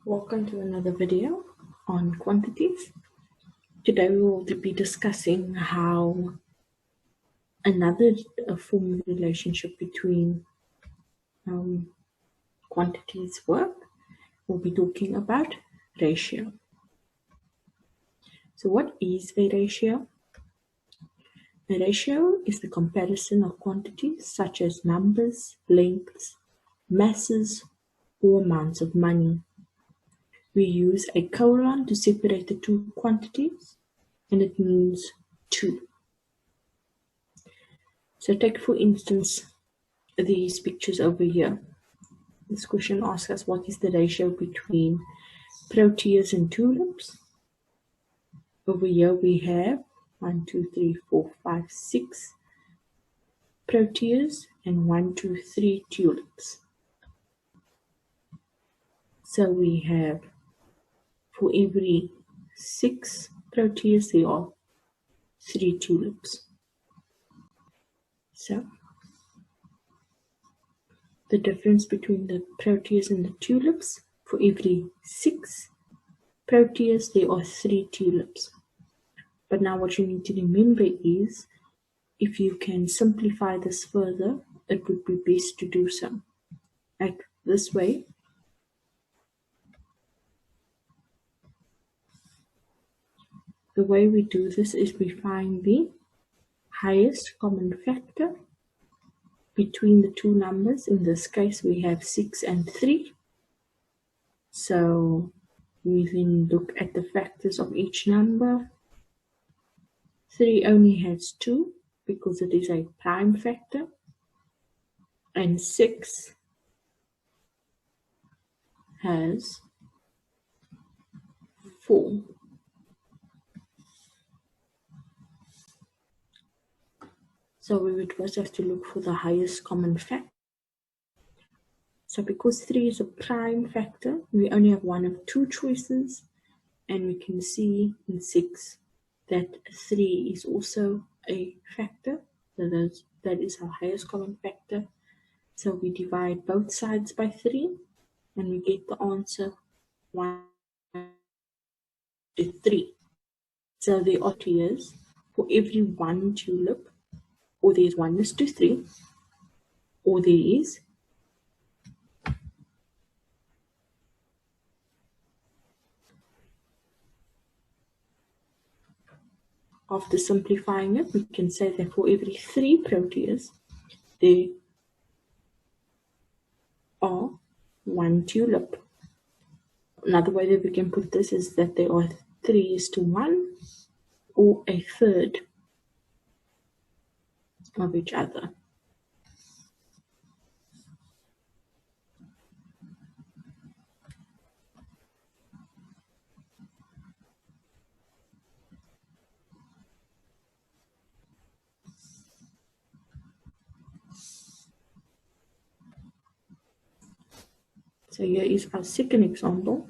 Welcome to another video on quantities. Today we will be discussing how another form of relationship between um, quantities work. We'll be talking about ratio. So what is a ratio? A ratio is the comparison of quantities such as numbers, lengths, masses, or amounts of money. We use a colon to separate the two quantities, and it means two. So take for instance these pictures over here. This question asks us what is the ratio between proteas and tulips. Over here we have 1, 2, 3, 4, 5, 6 proteas and 1, 2, 3 tulips. So we have for every 6 proteas there are 3 tulips. So the difference between the proteas and the tulips, for every 6 proteas there are 3 tulips. But now what you need to remember is, if you can simplify this further, it would be best to do so. Like this way. The way we do this is we find the highest common factor between the two numbers. In this case we have 6 and 3. So we then look at the factors of each number. 3 only has 2 because it is a prime factor, and 6 has 4. So we would first have to look for the highest common factor. So because 3 is a prime factor, we only have one of two choices, and we can see in 6 that 3 is also a factor. So that is our highest common factor. So we divide both sides by 3 and we get the answer 1 to 3. So there are tiers for every 1 tulip, or there is 1:3, or there is after simplifying it, we can say that for every 3 proteas, there are 1 tulip. Another way that we can put this is that there are 3:1, or a third of each other. So here is our second example.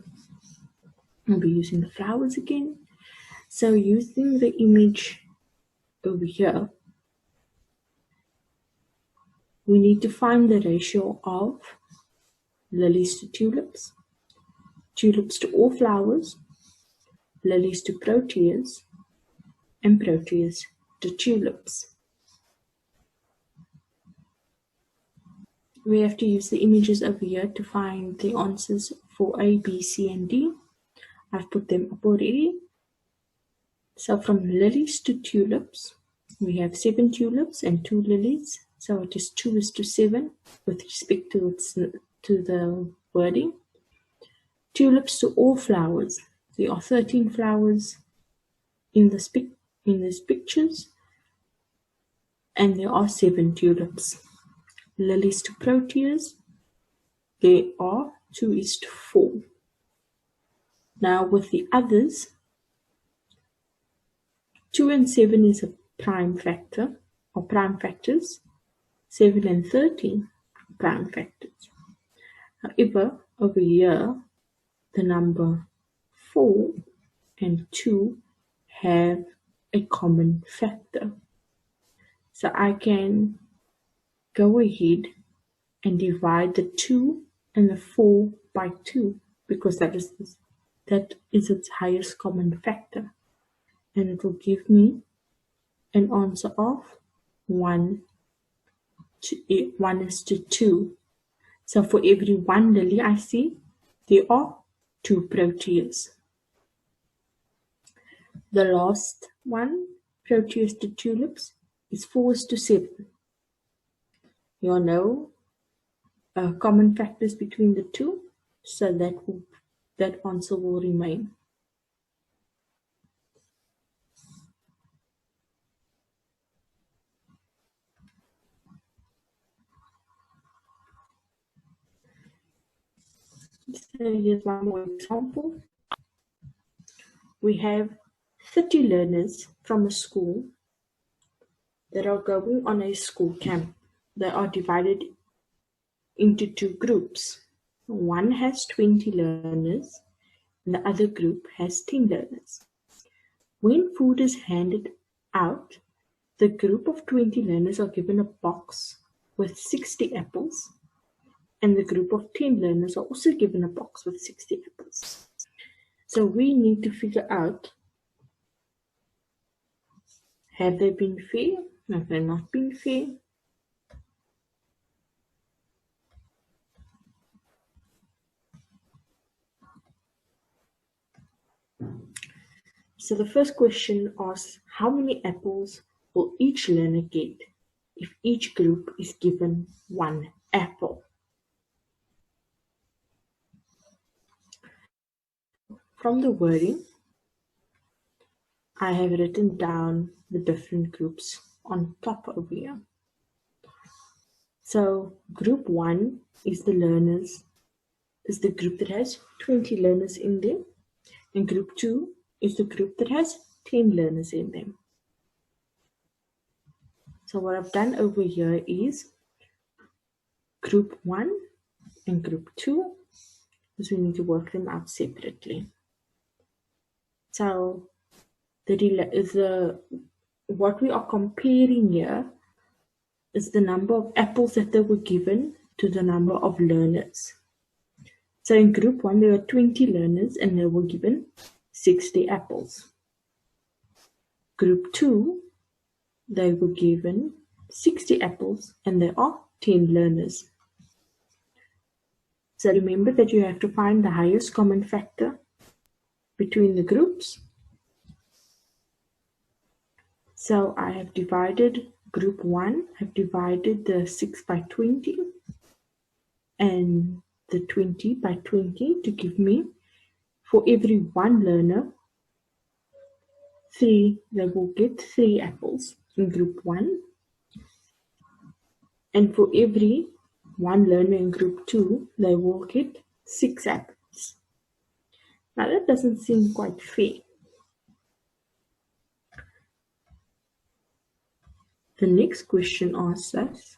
I'll be using the flowers again. So using the image over here, we need to find the ratio of lilies to tulips, tulips to all flowers, lilies to proteas, and proteas to tulips. We have to use the images over here to find the answers for A, B, C, and D. I've put them up already. So from lilies to tulips, we have 7 tulips and 2 lilies. So it is 2:7 with respect to the wording. Tulips to all flowers. There are 13 flowers in these pictures, and there are 7 tulips. Lilies to proteas, there are 2:4. Now with the others, 2 and 7 is a prime factor, or prime factors. 7 and 13 are prime factors. However, over here, the number 4 and 2 have a common factor. So I can go ahead and divide the 2 and the 4 by 2, because that is its highest common factor, and it will give me an answer of 1 1 is to 2. So for every 1 lily I see, there are 2 proteas. The last one, proteas to tulips, is 4 is to 7. You all know common factors between the two, so that answer will remain. So here's one more example. We have 30 learners from a school that are going on a school camp. They are divided into 2 groups. One has 20 learners and the other group has 10 learners. When food is handed out, the group of 20 learners are given a box with 60 apples, and the group of 10 learners are also given a box with 60 apples. So we need to figure out, have they been fair? Have they not been fair? So the first question asks, how many apples will each learner get if each group is given 1 apple? From the wording, I have written down the different groups on top over here. So group 1 is the group that has 20 learners in them, and group 2 is the group that has 10 learners in them. So what I've done over here is group 1 and group 2, because we need to work them out separately. So what we are comparing here is the number of apples that they were given to the number of learners. So in group 1 there were 20 learners and they were given 60 apples. Group 2, they were given 60 apples and there are 10 learners. So remember that you have to find the highest common factor between the groups. So I have divided group 1, I've divided the 6 by 20 and the 20 by 20 to give me, for every 1 learner, they will get 3 apples in group 1. And for every 1 learner in group 2, they will get 6 apples. Now that doesn't seem quite fair. The next question asks us,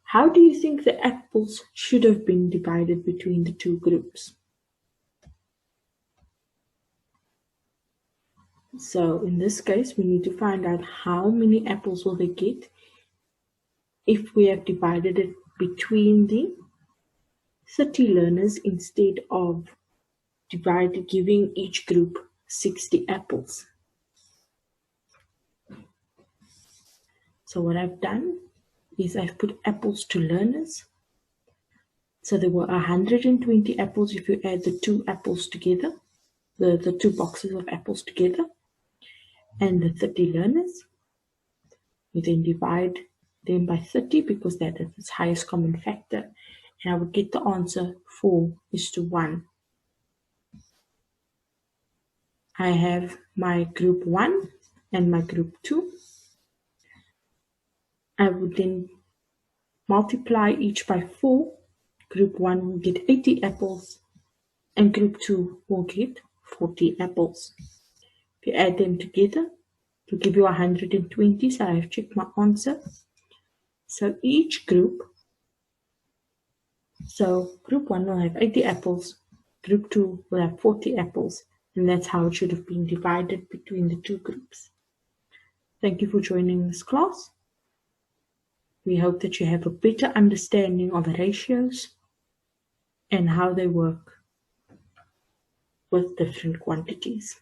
how do you think the apples should have been divided between the 2 groups? So in this case, we need to find out how many apples will they get if we have divided it between the 30 learners instead of giving each group 60 apples. So what I've done is I've put apples to learners. So there were 120 apples if you add the 2 apples together, the 2 boxes of apples together, and the 30 learners. You then divide them by 30 because that is its highest common factor, and I would get the answer 4 is to 1. I have my group 1 and my group 2. I would then multiply each by 4. Group 1 will get 80 apples and group 2 will get 40 apples. If you add them together, it will give you 120, so I have checked my answer. So group 1 will have 80 apples, group 2 will have 40 apples, and that's how it should have been divided between the 2 groups. Thank you for joining this class. We hope that you have a better understanding of the ratios and how they work. with different quantities.